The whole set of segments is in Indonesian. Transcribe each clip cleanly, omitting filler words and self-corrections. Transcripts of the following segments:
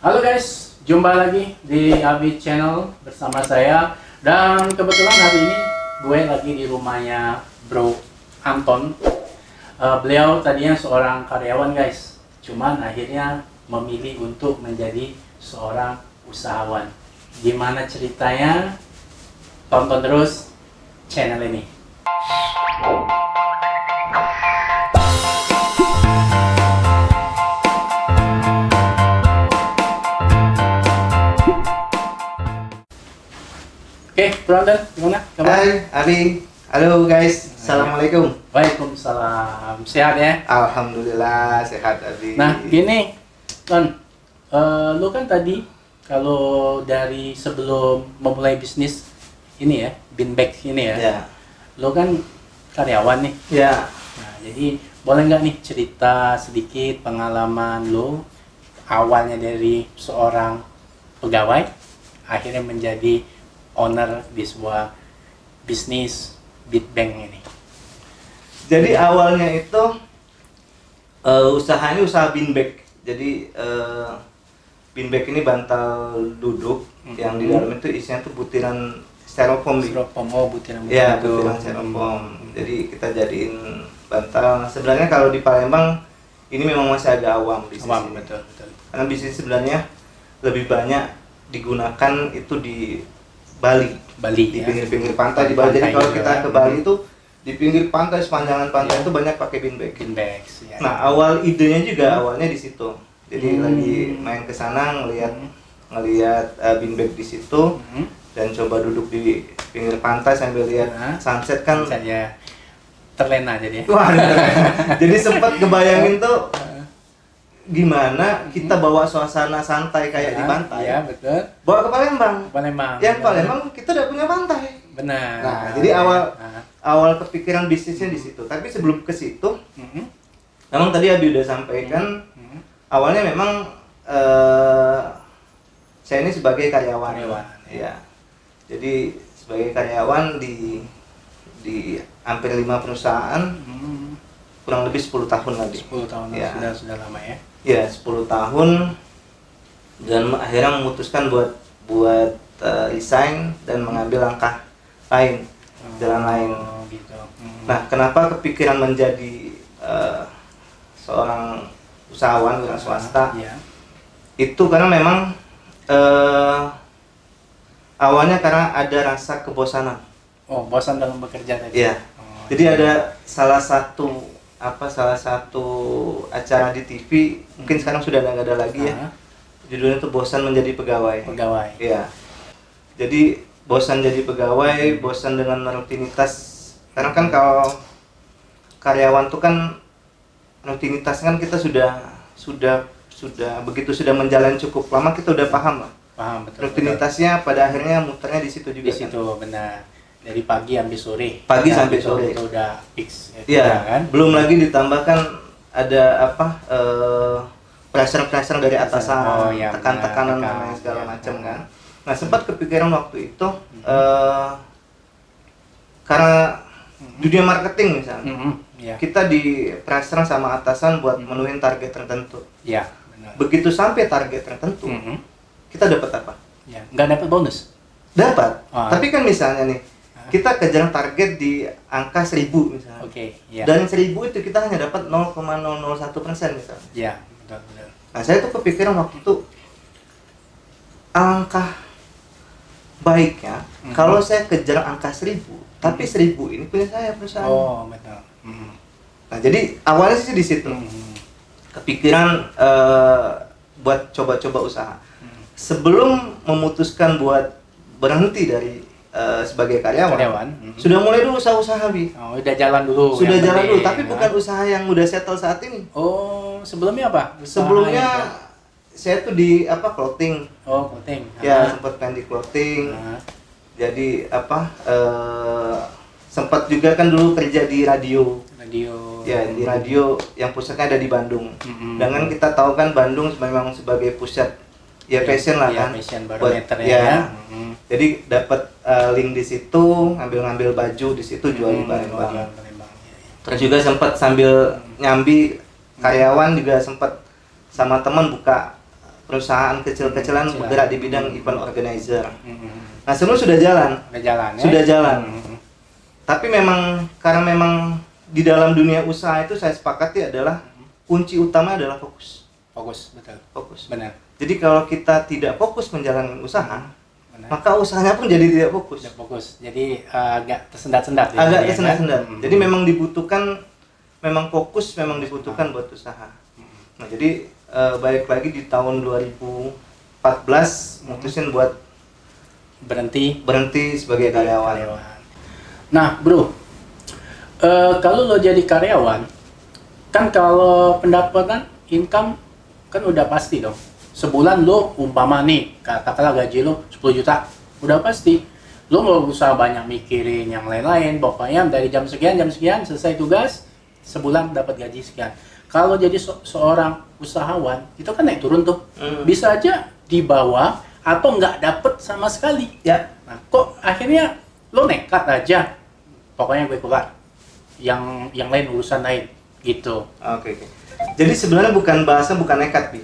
Halo guys, jumpa lagi di Abi Channel bersama saya. Dan kebetulan hari ini gue lagi di rumahnya Bro Anton. Beliau tadinya seorang karyawan guys, cuman akhirnya memilih untuk menjadi seorang usahawan. Gimana ceritanya? Tonton terus channel ini. Oke, Bro Anton, gimana? Hai, Abi. Halo guys, Assalamualaikum. Waalaikumsalam. Sehat ya? Alhamdulillah sehat, Abi. Nah, gini, Ton, lu kan tadi kalau dari sebelum memulai bisnis ini ya, beanbag ini ya, Ya, lu kan karyawan nih. ya. Nah, jadi boleh nggak nih cerita sedikit pengalaman lu awalnya dari seorang pegawai, akhirnya menjadi owner di sebuah bisnis Bitbank ini. Jadi awalnya itu usahanya usaha beanbag. Jadi beanbag ini bantal duduk yang di dalam itu isinya tuh butiran styrofoam. Styrofoam, oh butiran Ya, itu. butiran styrofoam. Jadi kita jadiin bantal. Sebenarnya kalau di Palembang ini memang masih agak awam bisnis Awam, ini. betul, betul. Karena bisnis sebenarnya lebih banyak digunakan itu di Bali di ya. pinggir-pinggir pantai di Bali. Jadi kalau juga. kita ke Bali itu di pinggir pantai, sepanjangan pantai itu banyak pakai beanbag. Beanbags, ya. Nah, awal idenya juga awalnya di situ. Jadi lagi main ke sana ngelihat beanbag di situ dan coba duduk di pinggir pantai sambil lihat sunset kan. Saya terlena jadi. Wah, jadi sempat kebayangin tuh gimana kita bawa suasana santai kayak di pantai. Iya, betul. Bawa ke Palembang. Palembang. Yang Palembang kita udah punya pantai. Benar. Nah, jadi awal kepikiran bisnisnya di situ. Tapi sebelum ke situ, memang tadi Abi udah sampaikan, awalnya memang saya ini sebagai karyawan. Ya. Jadi sebagai karyawan di hampir 5 perusahaan, kurang lebih 10 tahun lagi. 10 tahun Ya. sudah lama ya. Ya, 10 tahun dan akhirnya memutuskan buat resign dan mengambil langkah lain, jalan lain. Gitu. Nah, kenapa kepikiran menjadi seorang usahawan wira swasta? Ya. Itu karena memang awalnya karena ada rasa kebosanan. Oh, bosan dalam bekerja tadi. Iya. Oh, Jadi ada salah satu acara di TV, mungkin sekarang sudah nggak ada lagi ya. Judulnya tuh bosan menjadi pegawai. Pegawai. Iya. Jadi bosan jadi pegawai, bosan dengan rutinitas. Karena kan kalau karyawan tuh kan rutinitas kan kita sudah begitu sudah menjalani cukup lama kita udah paham lah. Paham, betul. Rutinitasnya pada akhirnya muternya di situ juga. Di situ benar. Dari pagi sampai sore. Pagi sampai itu, sore. Itu udah fix. Iya, kan? belum lagi ditambahkan ada pressure dari atasan, iya, tekan-tekanan benar, dan lain segala iya. macam kan. Nah, sempat kepikiran waktu itu karena dunia marketing misalnya, Iya. kita di pressure sama atasan buat menuhin target tertentu. Iya, benar. Begitu sampai target tertentu, kita dapat apa? Ya, nggak dapat bonus. Dapat. Ah. Tapi kan misalnya nih, kita kejar target di angka 1000 misalnya. Oke, ya. Dan 1000 itu kita hanya dapat 0,001% misalnya. Ya, betul. Nah, saya tuh kepikiran waktu itu angka baiknya kalau saya kejar angka 1000, tapi 1000 ini punya saya perusahaan. Oh, betul. Nah, jadi awalnya sih di situ. Kepikiran buat coba-coba usaha. Sebelum memutuskan buat berhenti dari sebagai karyawan. Sudah mulai dulu usaha-usaha, Bi. Oh, udah jalan dulu. Sudah yang jalan penting, dulu, tapi bukan usaha yang udah settle saat ini. Oh, sebelumnya apa? Usaha Sebelumnya itu? saya tuh di clothing. Oh, clothing. Ya, sempat main di clothing. Jadi sempat juga kan dulu kerja di radio. Ya, di radio yang pusatnya ada di Bandung. Dengan kita tahu kan Bandung memang sebagai pusat ya fashion lah kan. Fashion Buat- barometer ya. ya. Jadi dapat link di situ, ngambil baju di situ jual di Palembang. Iya. Terus juga sempat sambil nyambi karyawan juga sempat sama teman buka perusahaan kecil-kecilan Kecilan. bergerak di bidang event organizer. Mhm. Nah, sebelum sudah jalan, Udah jalan ya? sudah jalan. Mhm. Tapi memang karena memang di dalam dunia usaha itu saya sepakati adalah kunci utama adalah fokus. Fokus, betul. Fokus. Benar. Jadi kalau kita tidak fokus menjalankan usaha, Benar. maka usahanya pun jadi tidak fokus. Udah fokus. Jadi agak tersendat-sendat ya, Agak ya, tersendat-sendat. kan? Jadi memang dibutuhkan, memang fokus memang dibutuhkan buat usaha. Nah, jadi balik lagi di tahun 2014 mutusin buat berhenti sebagai karyawan. Nah, bro, kalau lo jadi karyawan, kan kalau pendapatan income kan udah pasti dong. Sebulan lo umpama nih, katakanlah gaji lo 10 juta, udah pasti. Lo nggak usah banyak mikirin yang lain-lain, pokoknya dari jam sekian selesai tugas, sebulan dapat gaji sekian. Kalau jadi seorang usahawan, itu kan naik turun tuh. Bisa aja di bawah atau nggak dapet sama sekali. Ya. Nah, kok akhirnya lo nekat aja, pokoknya gue keluar. Yang lain urusan lain, gitu. Oke. Jadi sebenarnya bukan nekat, Bi.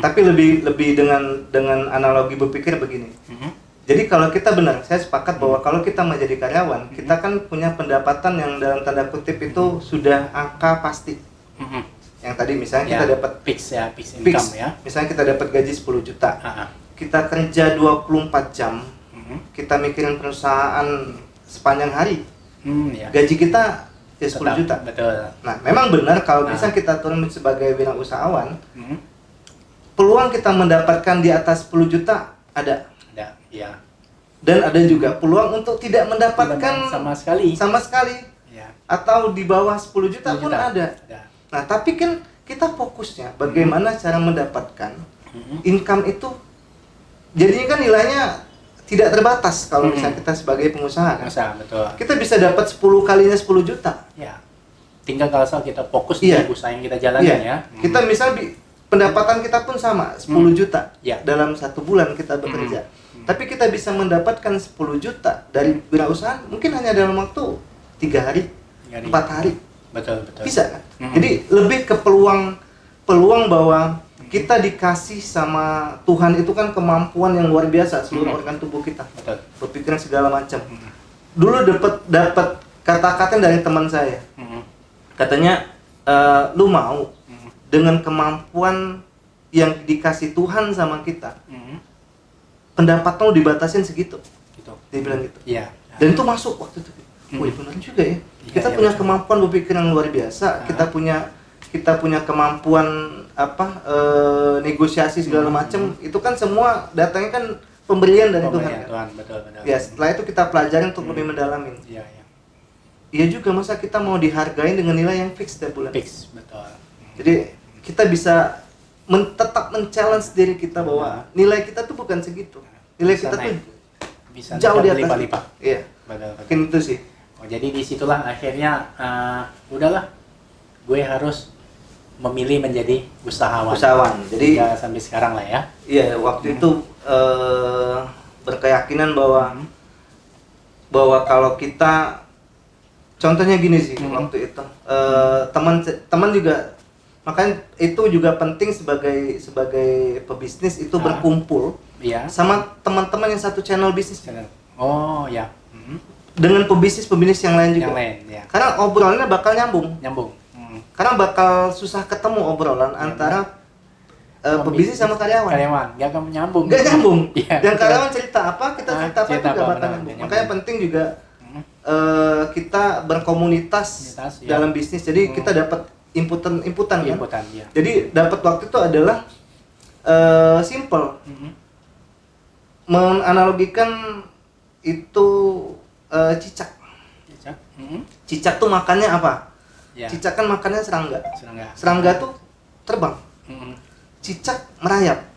Tapi lebih dengan analogi berpikir begini. Jadi kalau kita benar, saya sepakat bahwa kalau kita menjadi karyawan, kita kan punya pendapatan yang dalam tanda kutip itu sudah angka pasti. Yang tadi misalnya kita dapat fix income ya. Misalnya kita dapat gaji 10 juta. Kita kerja 24 jam. Kita mikirin perusahaan sepanjang hari. Ya. Gaji kita ya 10 juta. Betul. Nah, memang benar kalau bisa kita turun sebagai wirausahawan, peluang kita mendapatkan di atas 10 juta ada. Ada, ya. Dan ada juga peluang untuk tidak mendapatkan sama sekali. Ya. Atau di bawah 10 juta 10 pun juta. ada. Nah, tapi kan kita fokusnya bagaimana cara mendapatkan income itu, jadinya kan nilainya tidak terbatas kalau misalnya kita sebagai pengusaha kan. Betul. Kita bisa dapat 10 kalinya 10 juta. Ya. Tinggal kalau kita fokus di Iya. usaha yang kita jalankan ya. Kita misal pendapatan kita pun sama 10 juta Ya. dalam 1 bulan kita bekerja. Tapi kita bisa mendapatkan 10 juta dari wirausaha mungkin hanya dalam waktu 3 hari, 4 hari. Betul. Bisa kan? Jadi lebih ke peluang bahwa kita dikasih sama Tuhan itu kan kemampuan yang luar biasa seluruh organ tubuh kita. Betul. Berpikiran segala macam. Dulu dapat kata-kata dari teman saya. Katanya, lu mau dengan kemampuan yang dikasih Tuhan sama kita, pendapat lu dibatasin segitu. Gitu. Dia bilang gitu. Iya. Dan itu masuk waktu itu. Wih, benar juga ya. Kita punya kemampuan berpikir yang luar biasa. Kita punya kemampuan negosiasi segala macam. Itu kan semua datangnya kan pemberian dari Tuhan. Tuhan, betul. Ya, setelah itu kita pelajari untuk lebih mendalamin. Iya. Iya juga, masa kita mau dihargai dengan nilai yang fix setiap bulan. Fix, betul. Jadi kita bisa tetap men-challenge diri kita bahwa nilai kita tuh bukan segitu. Nilai Bisa kita tuh naik. Bisa jauh di atas. lipat-lipat. Iya. Betul. Mungkin itu sih. Oh, jadi disitulah akhirnya udahlah, gue harus memilih menjadi usahawan. Jadi hingga sampai sekarang lah ya. iya, waktu itu berkeyakinan bahwa kalau kita, contohnya gini sih, waktu itu teman juga, makanya itu juga penting sebagai pebisnis itu berkumpul sama teman-teman yang satu channel bisnis. Oh ya. Dengan pebisnis yang lain juga. Yang lain, ya. Karena obrolannya bakal nyambung. Karena bakal susah ketemu obrolan antara pebisnis sama karyawan. Nggak akan nyambung. Nggak nyambung. Ya, Yang karyawan cerita apa, kita cerita apa, cerita itu nggak apa, bakal benar, nyambung. nggak Makanya nyambung. penting juga kita berkomunitas dalam bisnis. Jadi kita dapat inputan kan. Ya. Jadi dapat waktu itu adalah simple. Menganalogikan itu cicak. Cicak tuh makannya apa? Ya. Cicak kan makannya serangga. Serangga Tuh terbang. Cicak merayap.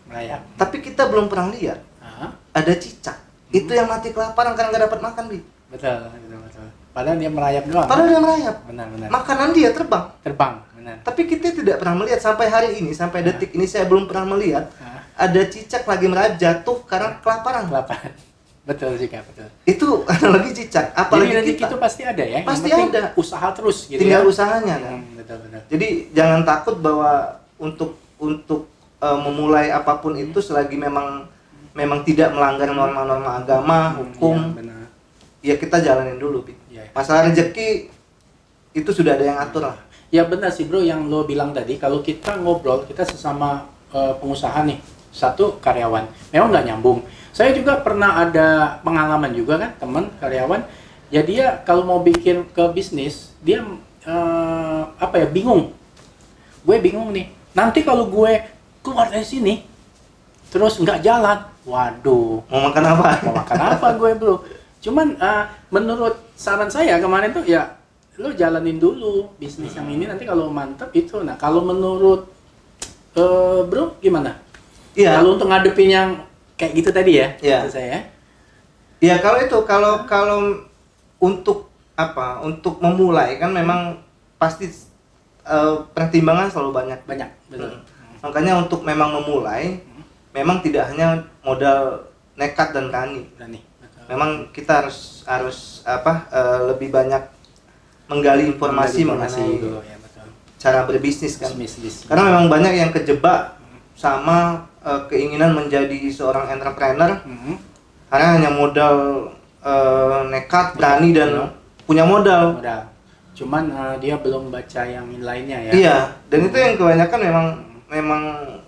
Tapi kita belum pernah lihat ada cicak itu yang mati kelaparan karena nggak dapat makan, Bi. Betul. Padahal dia merayap doang. Benar. Makanan dia terbang. Benar. Tapi kita tidak pernah melihat sampai hari ini, sampai detik ini saya belum pernah melihat ada cicak lagi merayap jatuh karena kelaparan. Betul juga, betul. Itu analogi cicak. Apalagi jadi kita. itu pasti ada ya. Pasti Yang penting ada. Usaha terus gitu. Tinggal ya. usahanya kan. Betul. Jadi jangan takut bahwa untuk memulai apapun itu selagi memang tidak melanggar norma-norma agama, hukum, Iya, benar. ya kita jalanin dulu, Bi. Iya. Masalah rezeki itu sudah ada yang atur lah. Ya benar sih bro, yang lo bilang tadi, kalau kita ngobrol, kita sesama pengusaha nih, satu karyawan, memang nggak nyambung. Saya juga pernah ada pengalaman juga kan, teman karyawan, ya dia kalau mau bikin ke bisnis, dia bingung. Gue bingung nih, nanti kalau gue keluar dari sini, terus nggak jalan, waduh, Mau makan apa? mau makan apa gue bro? Cuman menurut saran saya kemarin tuh ya lo jalanin dulu bisnis yang ini, nanti kalau mantep itu. Nah kalau menurut bro gimana? Iya. Kalau untuk ngadepin yang kayak gitu tadi ya, Iya. maksud saya. Ya kalau untuk untuk memulai kan memang pasti pertimbangan selalu banyak. Banyak, betul. Makanya untuk memang memulai, memang tidak hanya modal nekat dan berani. Berani. Betul. Memang kita harus lebih banyak menggali informasi mengenai dulu ya, betul. cara berbisnis kan. Bisnis. Karena memang banyak yang kejebak sama keinginan menjadi seorang entrepreneur karena hanya modal nekat, berani dan punya modal. Modal. Cuman dia belum baca yang lainnya ya. Iya, dan itu yang kebanyakan memang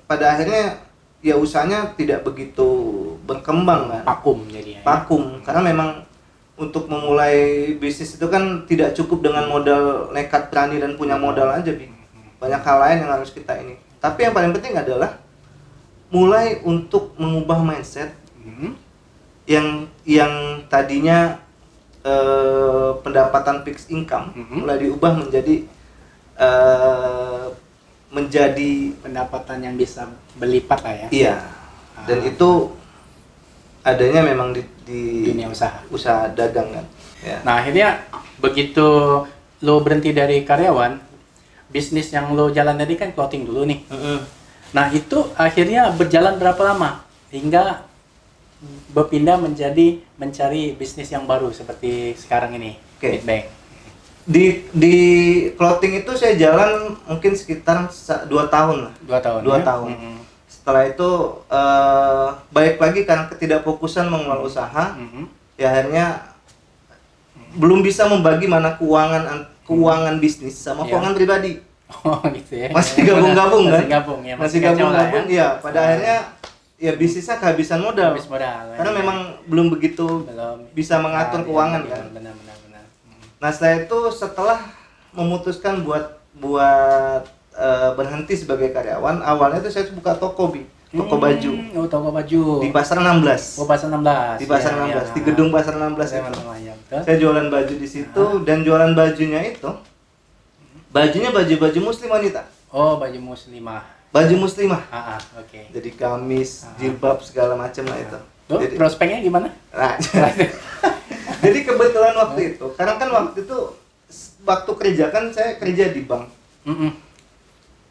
pada akhirnya ya usahanya tidak begitu berkembang kan. Vakum jadinya. Ya. Vakum karena memang untuk memulai bisnis itu kan tidak cukup dengan modal nekat, berani dan punya modal aja, Bi. Banyak hal lain yang harus kita ini. Tapi yang paling penting adalah mulai untuk mengubah mindset yang tadinya pendapatan fixed income mulai diubah menjadi Pendapatan yang bisa berlipat lah ya. iya. Dan itu adanya memang di Dunia usaha. usaha dagang kan. Ya. Nah akhirnya begitu lo berhenti dari karyawan, bisnis yang lo jalan tadi kan clothing dulu nih. Nah itu akhirnya berjalan berapa lama hingga berpindah menjadi mencari bisnis yang baru seperti sekarang ini, Oke. Meatbank. Di clothing itu saya jalan mungkin sekitar 2 tahun lah. 2 tahun. 2 ya? tahun. Setelah itu baik lagi karena ketidakfokusan mengelola usaha, ya akhirnya belum bisa membagi mana keuangan bisnis sama Iya. keuangan pribadi. Oh gitu ya. Masih gabung-gabung kan? Masih gabung ya. Masih kacau lah gabung-gabung. Iya, pada akhirnya ya bisnisnya kehabisan modal. Habis modal. Karena ya. memang belum begitu belum bisa mengatur keuangan iya, kan. Benar. Nah, setelah memutuskan buat berhenti sebagai karyawan, awalnya itu saya buka toko, Bi. Toko baju. Oh, toko baju. Di Pasar 16. Oh, Pasar 16. Di Pasar 16, di gedung Pasar 16 itu. Ya, betul. Saya jualan baju di situ dan jualan bajunya itu bajunya baju muslim wanita. Oh, baju muslimah. Baju muslimah. Oke. Jadi gamis, jilbab segala macam lah itu. Tuh, Jadi, prospeknya gimana? nah, jadi kebetulan waktu itu, karena kan waktu kerja kan saya kerja di bank.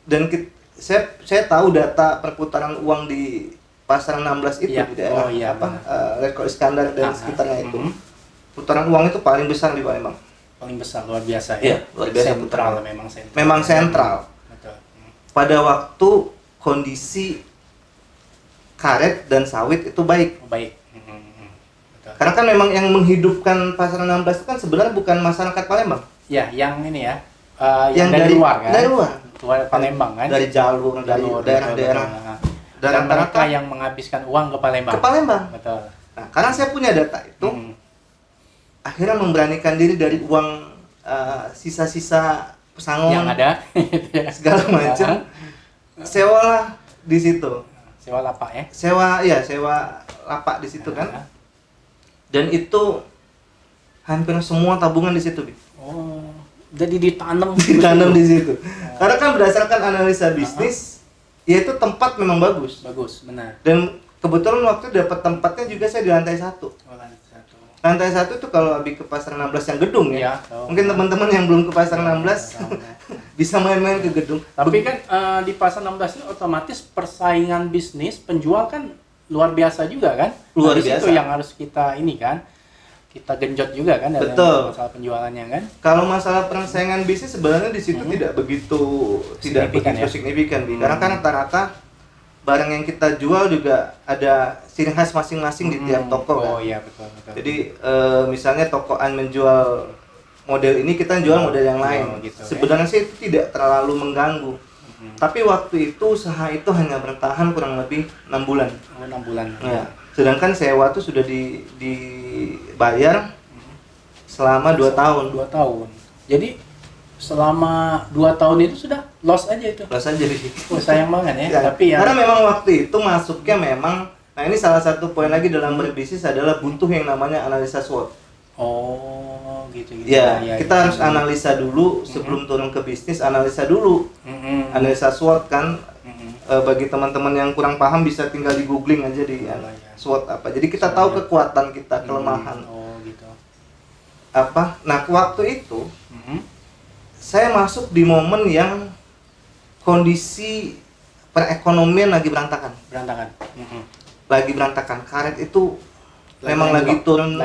Dan saya tahu data perputaran uang di Pasar 16 itu Iya. di daerah Oh, iya, Rekor Iskandar dan sekitarnya itu. Putaran uang itu paling besar di Palembang. Paling besar, luar biasa Iya, ya. luar biasa Sentral, putaran. memang sentral. Memang sentral. Betul. Pada waktu kondisi karet dan sawit itu baik. Oh, baik. Betul. Karena kan memang yang menghidupkan Pasar 16 itu kan sebenarnya bukan masyarakat Palembang. Ya, yang ini ya. Yang dari luar kan? Dari luar. Luar Palembang kan? Dari jalur, dari Jalur, daerah-daerah. betul. Dan Dan mereka rata-rata yang menghabiskan uang ke Palembang. ke Palembang. Betul. Nah, karena saya punya data itu, akhirnya memberanikan diri dari uang sisa-sisa pesangon Yang ada segala macam. Sewalah di situ. sewa lapak ya. Sewa lapak di situ kan. Dan itu hampir semua tabungan di situ, Bi. Oh, jadi ditanam Ditanam di situ. Karena kan berdasarkan analisa bisnis, ya itu tempat memang bagus. Bagus, benar. Dan kebetulan waktu dapat tempatnya juga saya di lantai 1. Oh, lantai satu. Lantai 1 itu kalau habis ke Pasar 16 yang gedung ya. Iya, tahu. Mungkin teman-teman yang belum ke Pasar 16 bisa main-main ke gedung. Tapi kan di Pasar 16 itu otomatis persaingan bisnis penjual kan luar biasa juga kan? Luar Di situ biasa. yang harus kita ini kan, kita genjot juga kan dalam Betul. masalah penjualannya kan? Kalau masalah persaingan bisnis sebenarnya di situ tidak begitu Signifikan ya? signifikan, Bi. Karena kan rata-rata barang yang kita jual juga ada ciri khas masing-masing di tiap toko kan. Oh iya betul betul. Jadi misalnya toko A menjual model ini, kita jual model yang lain. Gitu, sebenarnya sih itu tidak terlalu mengganggu. Tapi waktu itu usaha itu hanya bertahan kurang lebih 6 bulan. 6 bulan. Ya. Sedangkan sewa itu sudah dibayar selama 2 tahun. 2 tahun. Jadi selama 2 tahun itu sudah loss aja itu. Loss aja sih. Oh, sayang banget ya. Ya, Tapi ya karena memang waktu itu masuknya memang, nah ini salah satu poin lagi dalam berbisnis adalah butuh yang namanya analisa SWOT. oh gitu. Ya, kita harus analisa dulu sebelum turun ke bisnis, analisa dulu. Analisa SWOT kan, bagi teman-teman yang kurang paham bisa tinggal di googling aja di SWOT apa. Jadi kita tahu kekuatan kita, kelemahan. Oh gitu. Apa? Nah, waktu itu saya masuk di momen yang kondisi perekonomian lagi berantakan. Lagi berantakan. Karet itu memang lagi turun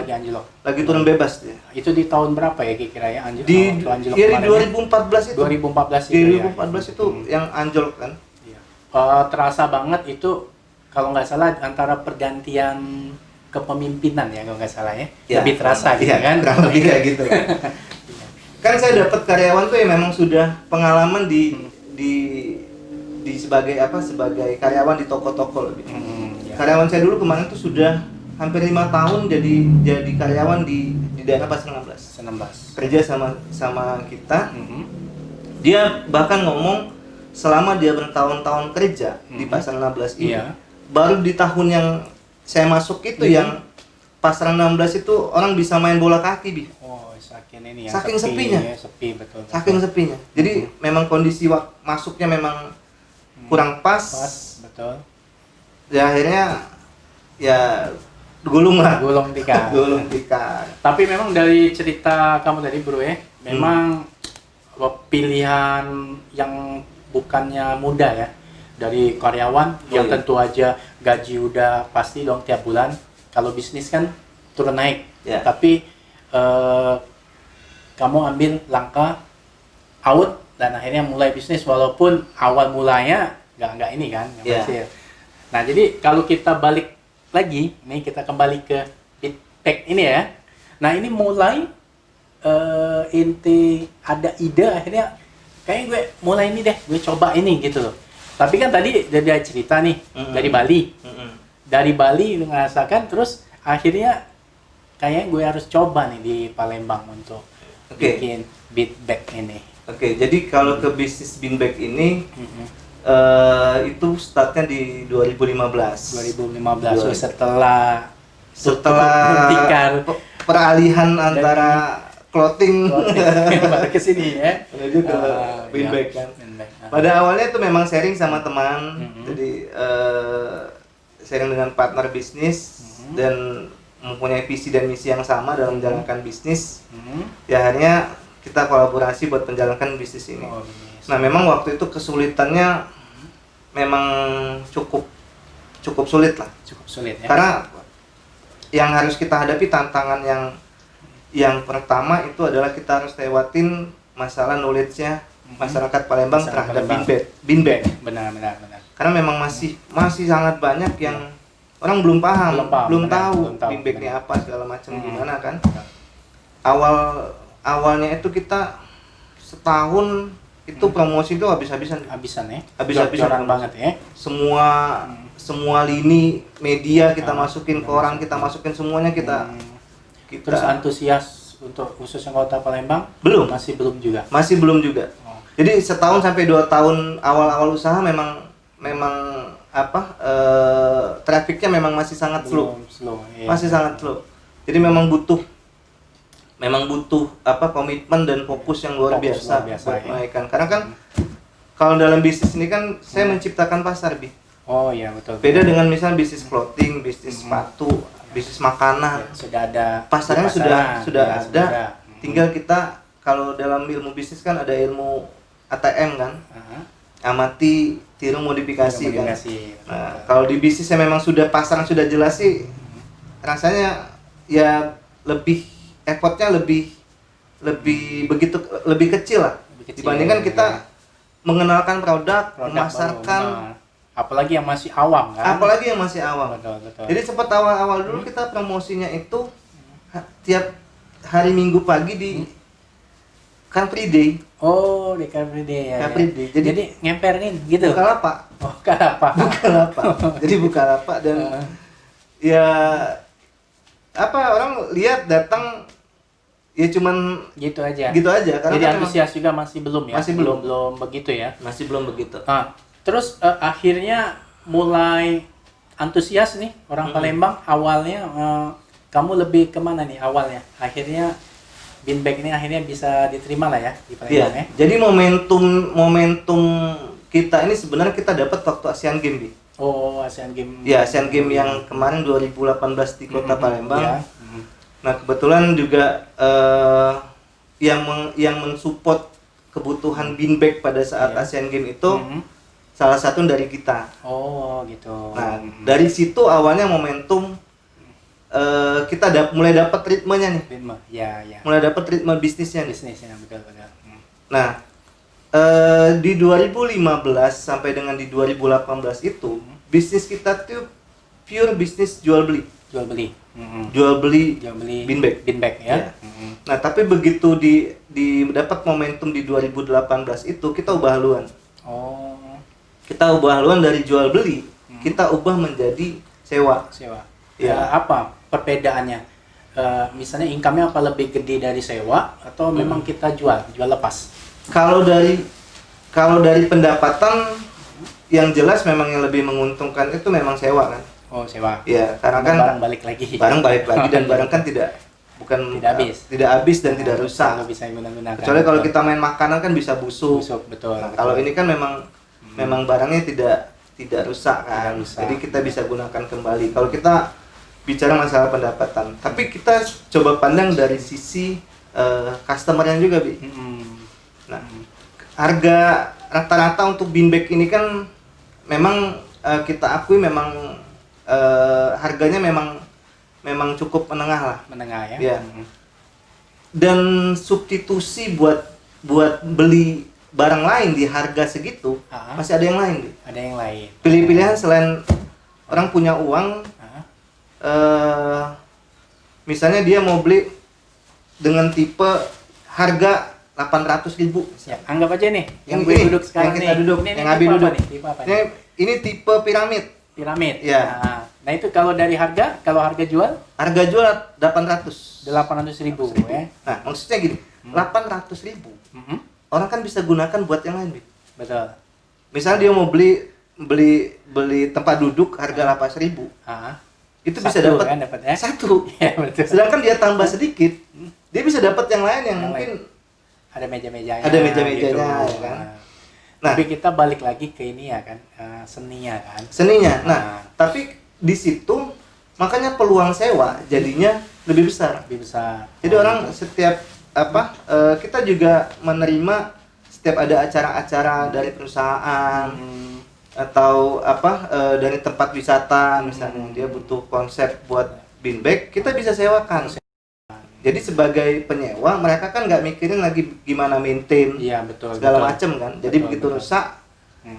bebas dia. Itu di tahun berapa ya kira-kira ya anjlok? Di anjlok di kemarin 2014 itu. 2014 Di itu 2014 itu yang anjlok kan. Iya. Terasa banget itu kalau nggak salah antara pergantian kepemimpinan ya kalau nggak salah ya. Ya, Lebih terasa gitu ya, kan. kurang lebih kayak gitu. Kan saya dapat karyawan tuh yang memang sudah pengalaman di sebagai sebagai karyawan di toko-toko lebih. Ya. Karyawan saya dulu kemarin tuh sudah hampir 5 tahun jadi karyawan di daerah Pasar 16. Kerja sama kita. Dia bahkan ngomong selama dia bertahun-tahun kerja di Pasar 16 ini, baru di tahun yang saya masuk itu yang Pasar 16 itu orang bisa main bola kaki, Bi. Oh, saking ini ya. Saking sepinya. Ya, sepi betul. Saking sepinya. Jadi memang kondisi masuknya memang kurang pas. Betul. Ya akhirnya ya gulung lah. Gulung tikar. Gulung tikar. Tapi memang dari cerita kamu tadi bro ya, memang pilihan yang bukannya mudah ya, dari karyawan yang tentu aja gaji udah pasti dong tiap bulan. Kalau bisnis kan turun naik, tapi kamu ambil langkah out dan akhirnya mulai bisnis walaupun awal mulanya nggak ini kan, nggak berhasil. Nah jadi kalau kita balik lagi, nih kita kembali ke Bitpack ini ya. Nah ini mulai inti ada ide akhirnya kayaknya gue mulai ini deh, gue coba ini gitu loh. Tapi kan tadi dia cerita nih dari Bali. Dari Bali merasakan terus akhirnya kayaknya gue harus coba nih di Palembang untuk bikin Bitpack ini. Jadi kalau ke bisnis Bitpack ini itu startnya di 2015. So, setelah peralihan antara clothing balik ke sini ya. menuju ke Bitpack kan. Pada awalnya itu memang sharing sama teman, jadi sharing dengan partner bisnis dan mempunyai visi dan misi yang sama dalam menjalankan bisnis. Ya akhirnya kita kolaborasi buat menjalankan bisnis ini. Nah memang waktu itu kesulitannya memang cukup sulit lah. Cukup sulit ya. Karena yang harus kita hadapi tantangan yang pertama itu adalah kita harus lewatin masalah knowledge-nya masyarakat Palembang terhadap Bitpack. Benar. Karena memang masih sangat banyak yang orang belum paham, belum tahu Bitpack ini apa segala macam gimana kan. Awalnya itu kita setahun itu promosi itu habis-habisan ya. Habis-habisan banget ya. Semua lini media kita masukin, koran kita masukin, semuanya kita Terus antusias untuk khususnya Kota Palembang? Masih belum juga. Jadi setahun sampai 2 tahun awal usaha memang trafficnya memang masih sangat slow. Masih sangat slow. Jadi memang butuh komitmen dan fokus yang luar biasa buat menaikkan. Karena kan kalau dalam bisnis ini kan saya menciptakan pasar, Bi. Oh iya betul. Beda dengan misalnya bisnis clothing, bisnis sepatu, bisnis makanan. Sudah ada pasarnya sudah ada. Tinggal kita kalau dalam ilmu bisnis kan ada ilmu ATM kan. Amati, tiru, modifikasi kan. Nah, kalau di bisnis yang memang sudah pasar sudah jelas sih rasanya ya effortnya lebih kecil lah dibandingkan kita mengenalkan produk, memasarkan Apalagi yang masih awam kan. Apalagi yang masih awam. Betul, betul. Jadi sempat awal-awal dulu kita promosinya itu tiap hari Minggu pagi di Car Free Day. Oh, di Car Free Day ya. Car Free Day. Jadi ngemperin gitu. Bukalapak. Oh, kenapa? Bukalapak. Jadi Bukalapak dan ya apa orang lihat datang ya cuman Gitu aja. gitu aja karena Jadi kan antusias juga masih belum ya. Masih belum. belum begitu ya. masih belum begitu. Nah, terus akhirnya mulai antusias nih orang Palembang. Awalnya kamu lebih kemana nih awalnya? Akhirnya bean bag ini akhirnya bisa diterima lah ya di Palembang ya. Jadi momentum kita ini sebenarnya kita dapat waktu Asian Games, Bi. Oh, Asian Games. Ya, Asian Games yang kemarin 2018 di Kota Palembang. Ya. Nah, kebetulan juga yang mensupport kebutuhan bean bag pada saat Asian Games itu salah satu dari kita. Oh, gitu. Nah, dari situ awalnya momentum kita mulai dapat ritmenya nih. Ritme. Ya, ya. Mulai dapat ritme bisnisnya nih. Bisnisnya betul. Nah, di 2015 sampai dengan di 2018 itu bisnis kita tuh pure bisnis jual beli. Jual beli. Jual beli bean bag ya. Nah, tapi begitu dapat momentum di 2018 itu kita ubah haluan. Oh, Kita ubah haluan dari jual beli, kita ubah menjadi sewa. sewa. Ya. Apa perbedaannya? Misalnya income-nya apa lebih gede dari sewa atau memang kita jual lepas? Kalau dari pendapatan yang jelas memang yang lebih menguntungkan itu memang sewa kan. Oh, sewa. Ya, karena kan barang balik lagi. Barang balik lagi dan barang kan tidak habis dan tidak rusak. Kalau bisa digunakan. Kecuali kalau kita main makanan kan bisa busuk. Betul. Nah, kalau ini kan memang barangnya tidak rusak kan. Tidak rusak. Jadi kita bisa gunakan kembali. Kalau kita bicara masalah pendapatan, tapi kita coba pandang dari sisi customer-nya juga, Bi. Nah, harga rata-rata untuk bean bag ini kan memang kita akui memang harganya memang cukup menengah lah. Menengah ya. Ya. Dan substitusi buat beli barang lain di harga segitu masih ada yang lain, Bi. Ada yang lain. Pilih-pilihan selain orang punya uang, misalnya dia mau beli dengan tipe harga 800.000. Ya, anggap aja nih yang gue Ini, duduk sekarang yang kita nih. duduk, Ini yang Abi tipe apa duduk. nih? Tipe apa nih? Ini tipe piramid. Piramid. Ya. Nah, itu kalau dari harga, kalau harga jual Harga jual 800. 800.000 ya. Nah, maksudnya gini, 800.000. Orang kan bisa gunakan buat yang lain, Bi. Betul. Misalnya dia mau beli tempat duduk harga 800.000. Itu bisa Satu, dapat kan, dapatnya? satu. Ya, betul. Sedangkan dia tambah sedikit, dia bisa dapat yang lain yang mungkin ada meja-mejanya. ada meja-mejanya, gitu. ya kan? Nah, tapi kita balik lagi ke ini ya kan, seninya kan. Seninya. Nah, tapi di situ makanya peluang sewa jadinya lebih besar. Lebih besar. Jadi orang setiap kita juga menerima setiap ada acara-acara dari perusahaan atau dari tempat wisata misalnya dia butuh konsep buat bean bag, kita bisa sewakan. Jadi sebagai penyewa mereka kan nggak mikirin lagi gimana maintain, iya, betul, segala macam kan. Jadi begitu rusak,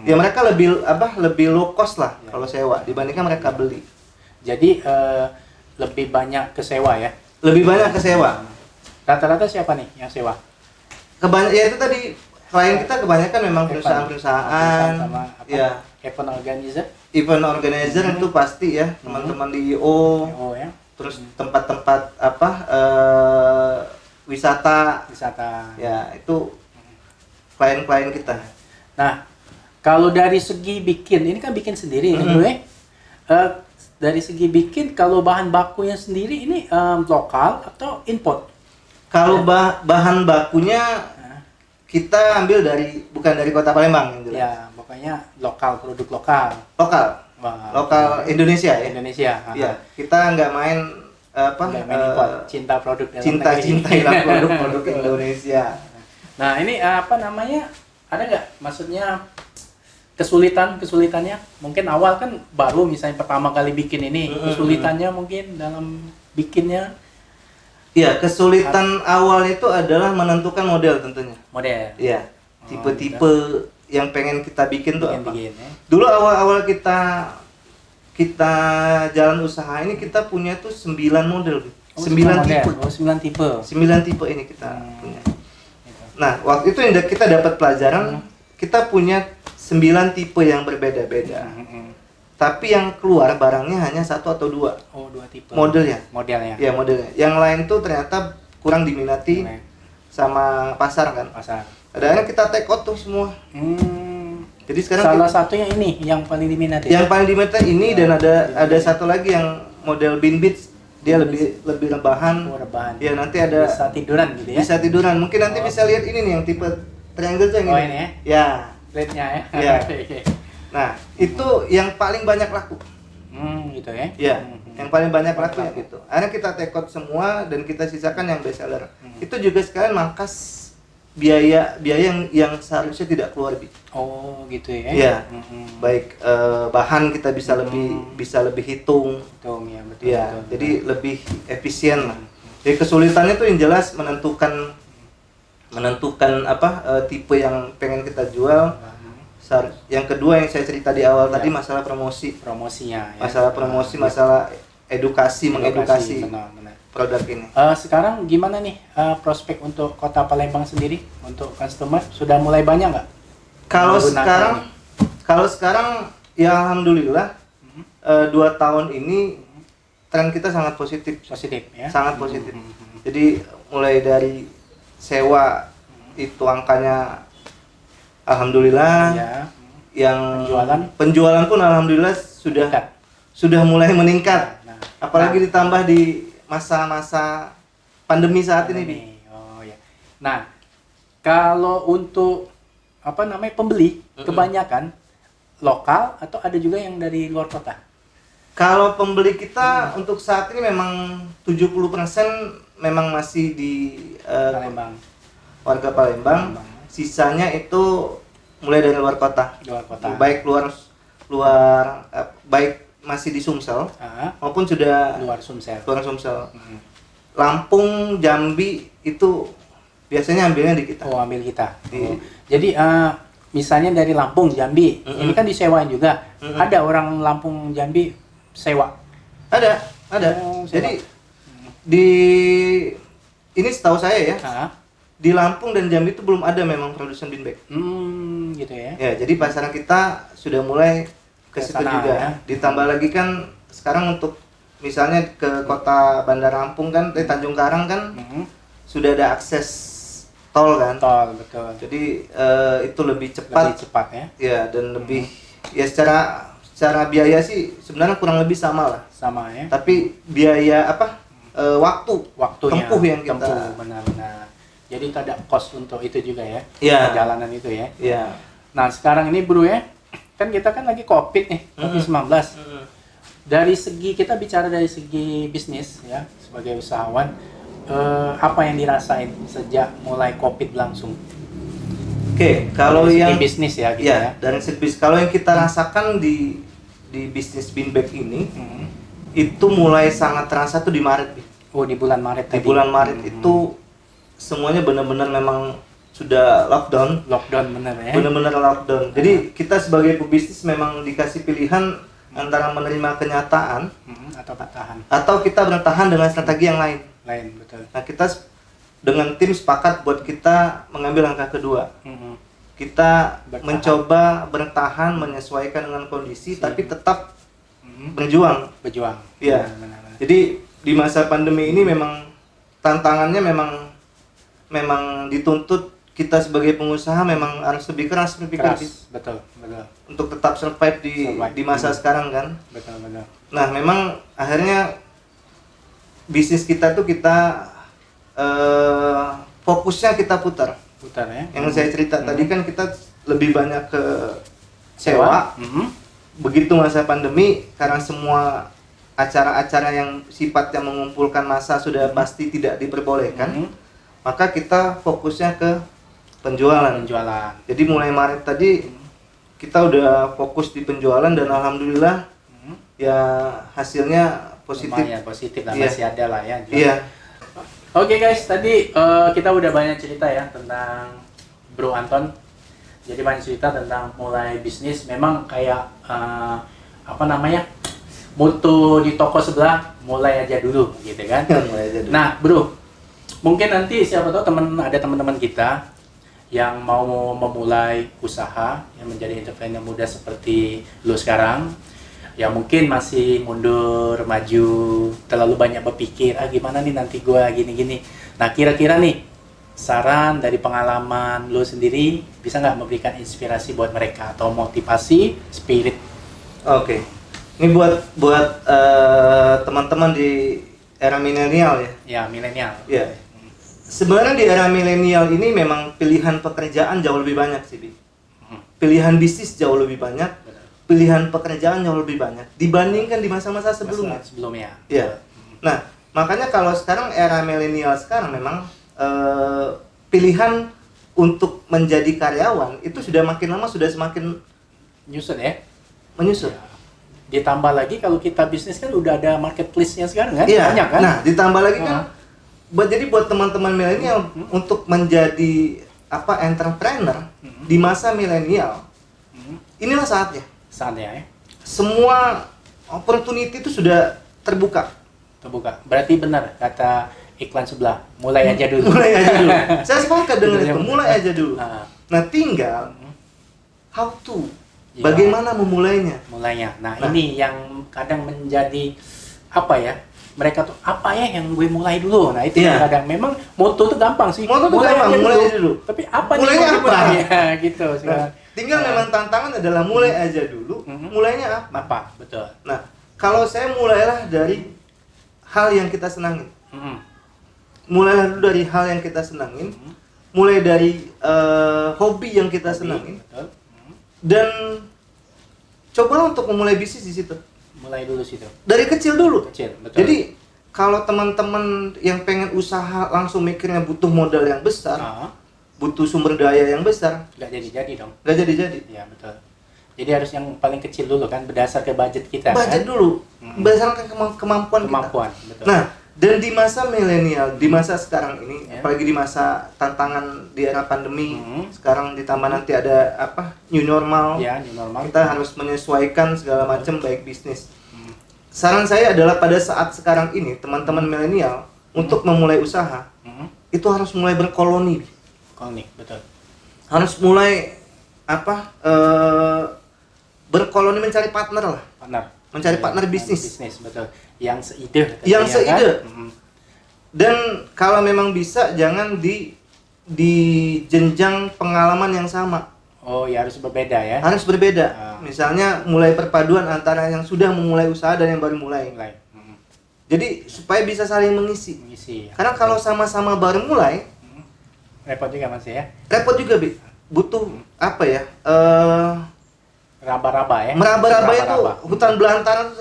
ya mereka lebih low cost lah kalau sewa dibandingkan mereka beli. Jadi lebih banyak ke sewa ya. Lebih banyak ke sewa. Rata-rata siapa nih yang sewa? Ya itu tadi klien kita kebanyakan memang perusahaan-perusahaan, sama ya event organizer. Event organizer itu pasti ya teman-teman di IO, ya. terus tempat-tempat wisata, ya itu klien-klien kita. Nah, kalau dari segi bikin, ini kan bikin sendiri nih bro ya. Dari segi bikin, kalau bahan bakunya sendiri ini lokal atau import? Kalau bahan bakunya kita ambil bukan dari Kota Palembang yang jelas. Ya, pokoknya lokal, produk lokal. Lokal Indonesia ya. Indonesia. Iya, kita nggak main import, cinta produk dalam cinta produk Indonesia. Nah, ini ada nggak maksudnya kesulitannya? Mungkin awal kan baru misalnya pertama kali bikin ini, kesulitannya mungkin dalam bikinnya. Iya, kesulitan awal itu adalah menentukan model tentunya. Model. Iya, tipe-tipe yang pengen kita bikin tuh apa? Bikin, ya. Dulu awal-awal kita jalan usaha ini kita punya tuh 9 model. 9 tipe. Oh, 9 tipe. 9 tipe ini kita punya. Gitu. Nah, waktu itu yang kita dapat pelajaran, kita punya 9 tipe yang berbeda-beda. Tapi yang keluar barangnya hanya 1 atau 2. Oh, 2 tipe. Modelnya. Modelnya. Ya, modelnya. Yang lain tuh ternyata kurang diminati sama pasar kan. Pasar. Akhirnya kita take out tuh semua. Jadi sekarang salah satunya ini yang paling diminati. Yang paling diminati ini dan ada satu lagi yang model Bean Beach. Dia lebih rebahan. Oh, rebahan. Ya, nanti ada bisa tiduran gitu ya. Bisa tiduran. Mungkin nanti bisa lihat ini nih yang tipe triangle tuh yang Oh, ini. ini ya. Ya. Rate-nya ya. Ya. Oke. Nah, itu yang paling banyak laku. Gitu ya. Ya, yang paling banyak laku ya gitu. Akhirnya kita take out semua dan kita sisakan yang best seller. Itu juga sekalian mangkas biaya yang seharusnya tidak keluar. Oh, gitu ya. Iya. Baik bahan kita bisa lebih hitung. Hitung ya, betul. Iya, betul. jadi lebih efisien lah. Jadi kesulitannya tuh yang jelas menentukan tipe yang pengen kita jual. Yang kedua yang saya cerita di awal tadi masalah promosinya ya. Masalah promosi, masalah edukasi mengedukasi benar. produk ini. Sekarang gimana nih prospek untuk Kota Palembang sendiri untuk customer sudah mulai banyak nggak? Kalau sekarang ya alhamdulillah 2 tahun ini tren kita sangat positif ya. Sangat positif. Jadi mulai dari sewa itu angkanya alhamdulillah ya. Yang penjualan pun alhamdulillah sudah mulai meningkat. Apalagi ditambah di masa-masa pandemi saat ini. Oh ya. Nah, kalau untuk pembeli kebanyakan lokal atau ada juga yang dari luar kota? Kalau pembeli kita untuk saat ini memang 70% memang masih di Palembang. Warga Palembang. Sisanya itu mulai dari luar kota. Baik baik masih di Sumsel maupun sudah luar Sumsel. Lampung, Jambi itu biasanya ambilnya di kita. Oh, ambil kita. Jadi misalnya dari Lampung, Jambi, ini kan disewain juga. Ada orang Lampung, Jambi sewa. Ada. Jadi ini setahu saya ya. Di Lampung dan Jambi itu belum ada memang produsen bean bag. Gitu ya. Ya, jadi pasaran kita sudah mulai ke situ juga. Ya. Ditambah lagi kan sekarang untuk misalnya ke kota Bandar Lampung kan, dari Tanjung Karang kan sudah ada akses tol kan. Tol, betul. Jadi itu lebih cepat. Lebih cepat ya. Ya, dan lebih ya secara biaya sih sebenarnya kurang lebih sama lah. Sama ya. Tapi biaya waktunya tempuh yang kita benar-benar. Jadi ada cost untuk itu juga ya. Iya. Perjalanan itu ya. Iya. Nah, sekarang ini Bro ya. Kan kita kan lagi Covid nih, Covid-19. Kita bicara dari segi bisnis ya, sebagai usahawan, apa yang dirasain sejak mulai Covid langsung? Oke, kalau dari yang segi bisnis ya, gitu ya. Dari segi bisnis, kalau yang kita rasakan di bisnis bean bag ini, itu mulai sangat terasa tuh di Maret. Oh, di bulan Maret tadi. Di bulan Maret itu semuanya benar-benar memang sudah lockdown benar ya. Benar-benar lockdown. Jadi kita sebagai pebisnis memang dikasih pilihan antara menerima kenyataan atau bertahan. Atau kita bertahan dengan strategi yang lain. Betul. Nah, kita dengan tim sepakat buat kita mengambil langkah kedua. Kita mencoba bertahan menyesuaikan dengan kondisi tapi tetap berjuang. Iya. Jadi di masa pandemi ini memang tantangannya memang dituntut kita sebagai pengusaha memang harus lebih keras. Betul. Untuk tetap survive di masa sekarang kan. Betul. Nah, memang akhirnya bisnis kita tuh kita fokusnya kita putar ya. Yang saya cerita tadi kan kita lebih banyak ke sewa. Begitu masa pandemi karena semua acara-acara yang sifatnya mengumpulkan massa sudah pasti tidak diperbolehkan. Maka kita fokusnya ke penjualan. Jadi mulai Maret tadi kita udah fokus di penjualan dan alhamdulillah ya hasilnya positif. Lumayan positif lah, masih ada lah ya. Iya. Oke guys, tadi kita udah banyak cerita ya tentang Bro Anton. Jadi banyak cerita tentang mulai bisnis. Memang kayak apa namanya, mutu di toko sebelah, mulai aja dulu gitu kan. Mulai aja dulu. Nah bro, mungkin nanti siapa tahu ada teman-teman kita yang mau memulai usaha, yang menjadi entrepreneur muda seperti lu sekarang, ya mungkin masih mundur, maju, terlalu banyak berpikir, gimana nih nanti gua gini-gini. Nah kira-kira nih, saran dari pengalaman lu sendiri, bisa nggak memberikan inspirasi buat mereka, atau motivasi, spirit? Oke. Ini buat teman-teman di era milenial ya. Ya, milenial. Ya. Sebenarnya di era milenial ini memang pilihan pekerjaan jauh lebih banyak sih, Bi. Pilihan bisnis jauh lebih banyak, pilihan pekerjaan jauh lebih banyak dibandingkan di masa-masa sebelumnya. Sebelumnya. Iya. Nah, makanya kalau sekarang era milenial sekarang memang pilihan untuk menjadi karyawan itu sudah makin lama sudah semakin Nyusun ya. menyusut. Ya. Ditambah lagi kalau kita bisnis kan udah ada marketplace-nya sekarang kan, Iya. banyak kan. Nah, ditambah lagi kan jadi buat teman-teman milenial untuk menjadi entrepreneur di masa milenial, inilah saatnya. Saatnya ya. Semua opportunity itu sudah terbuka. Berarti benar kata iklan sebelah, mulai aja dulu. Mulai aja dulu. Saya sepakat dengan Itu itu. yang Mulai aja dulu. Nah, tinggal how to. Ya. Bagaimana memulainya? Mulainya. Nah, ini yang kadang menjadi apa ya? Mereka tuh apa ya yang gue mulai dulu. Nah, itu yang kadang memang moto tuh gampang sih. Moto tuh gampang, mulai aja dulu. Tapi apa Mulainya nih apa? Ya, gitu. Nah, tinggal memang tantangan adalah mulai aja dulu. Mulainya apa? Apa? Betul. Nah, kalau saya mulailah dari hal yang kita senangin. Mulailah dulu dari hal yang kita senangin. Mulai dari hobi yang kita senangin. Betul. Dan cobalah untuk memulai bisnis di situ. Mulai dulu situ. Dari kecil dulu. Kecil, betul. Jadi kalau teman-teman yang pengen usaha langsung mikirnya butuh modal yang besar, butuh sumber daya yang besar, nggak jadi-jadi dong. nggak jadi-jadi. Iya, betul. Jadi harus yang paling kecil dulu kan, berdasar ke budget kita. Budget kan? dulu, berdasarkan kemampuan Kemampuan, kita. betul. Nah, dan di masa milenial, di masa sekarang ini, apalagi di masa tantangan di era pandemi, sekarang ditambah nanti ada new normal. Ya, new normal. Kita harus menyesuaikan segala macam baik bisnis. Saran saya adalah pada saat sekarang ini teman-teman milenial untuk memulai usaha itu harus mulai berkoloni. Koloni, betul. Harus mulai berkoloni, mencari partner lah. Mencari partner bisnis. Bisnis, betul. Yang seide. Yang seide. Kan? Dan kalau memang bisa jangan di jenjang pengalaman yang sama. Oh ya, harus berbeda ya. Harus berbeda. Misalnya mulai perpaduan antara yang sudah memulai usaha dan yang baru mulai. Jadi supaya bisa saling mengisi. Ya. Karena kalau sama-sama baru mulai, repot juga Mas ya. repot juga, Bi. Butuh Raba-raba ya. Meraba-raba itu hutan belantara itu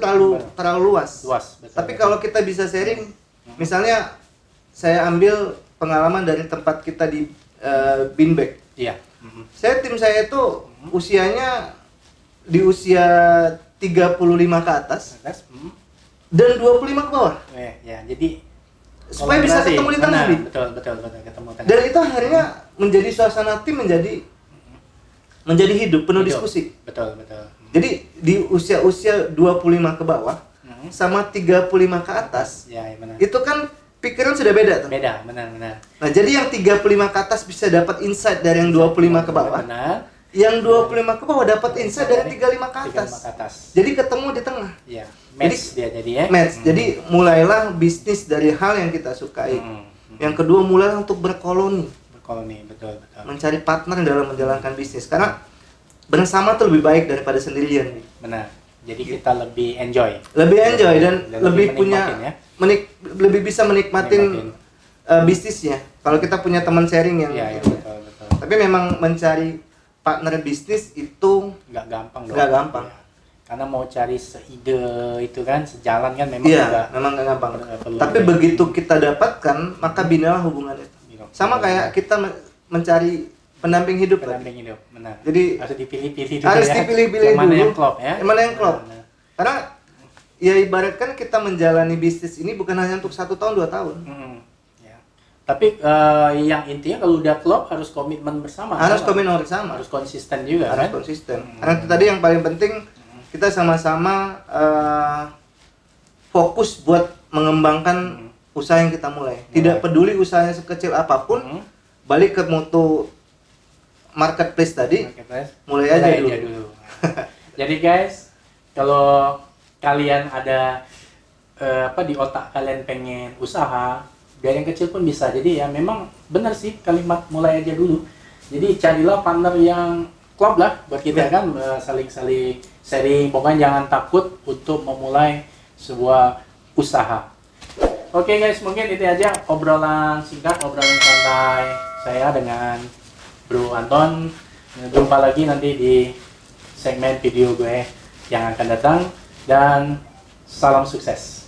terlalu luas. Betul. Tapi kalau kita bisa sharing, misalnya saya ambil pengalaman dari tempat kita di Binbag. Iya. Tim saya itu usianya di usia 35 ke atas dan 25 ke bawah. Ya, jadi supaya bisa ketemu di tengah, Bi. Betul, ketemu tengah. Dan itu akhirnya menjadi suasana tim menjadi hidup, penuh diskusi. Betul. Jadi di usia 25 ke bawah sama 35 ke atas, ya, benar. itu kan pikiran sudah beda tuh. Beda, benar. Nah, jadi yang 35 ke atas bisa dapat insight dari yang 25 ke bawah. Benar. Yang 25 ke bawah dapat insight dari 35 ke atas. Jadi ketemu di tengah. Iya, match dia jadi ya. Match. Jadi mulailah bisnis dari hal yang kita sukai. Yang kedua, mulailah untuk berkoloni. Betul. Mencari partner dalam menjalankan bisnis. Karena bersama tuh lebih baik daripada sendirian. Benar. Jadi kita lebih enjoy. Dan lebih punya ya. Lebih bisa menikmatin bisnisnya. Kalau kita punya teman sharing yang Iya, betul. Tapi memang mencari partner bisnis itu nggak gampang dong. Nggak gampang. Ya. Karena mau cari seide itu kan, sejalan kan memang memang nggak gampang. Tapi begitu kita dapatkan, maka binalah hubungan itu. Sama kayak kita mencari pendamping hidup. Benar. Jadi harus dipilih-pilih dulu. Harus dipilih-pilih dulu. Mana yang klop ya? Mana yang klop. Karena ya ibaratkan kita menjalani bisnis ini bukan hanya untuk 1 tahun 2 tahun. Ya. Tapi yang intinya kalau udah klop harus komitmen bersama. Harus kan? komitmen bersama. Harus konsisten juga Harus kan? konsisten. Karena itu tadi yang paling penting kita sama-sama fokus buat mengembangkan usaha yang kita mulai. Tidak peduli usahanya sekecil apapun, balik ke mutu marketplace tadi, mulai aja dulu. Jadi guys, kalau kalian ada di otak kalian pengen usaha, biar yang kecil pun bisa. Jadi ya memang benar sih kalimat mulai aja dulu. Jadi carilah partner yang klop lah buat kita kan, saling-saling sharing. Pokoknya jangan takut untuk memulai sebuah usaha. Oke guys, mungkin itu aja obrolan singkat, obrolan santai saya dengan Bro Anton. Jumpa lagi nanti di segmen video gue yang akan datang, dan salam sukses.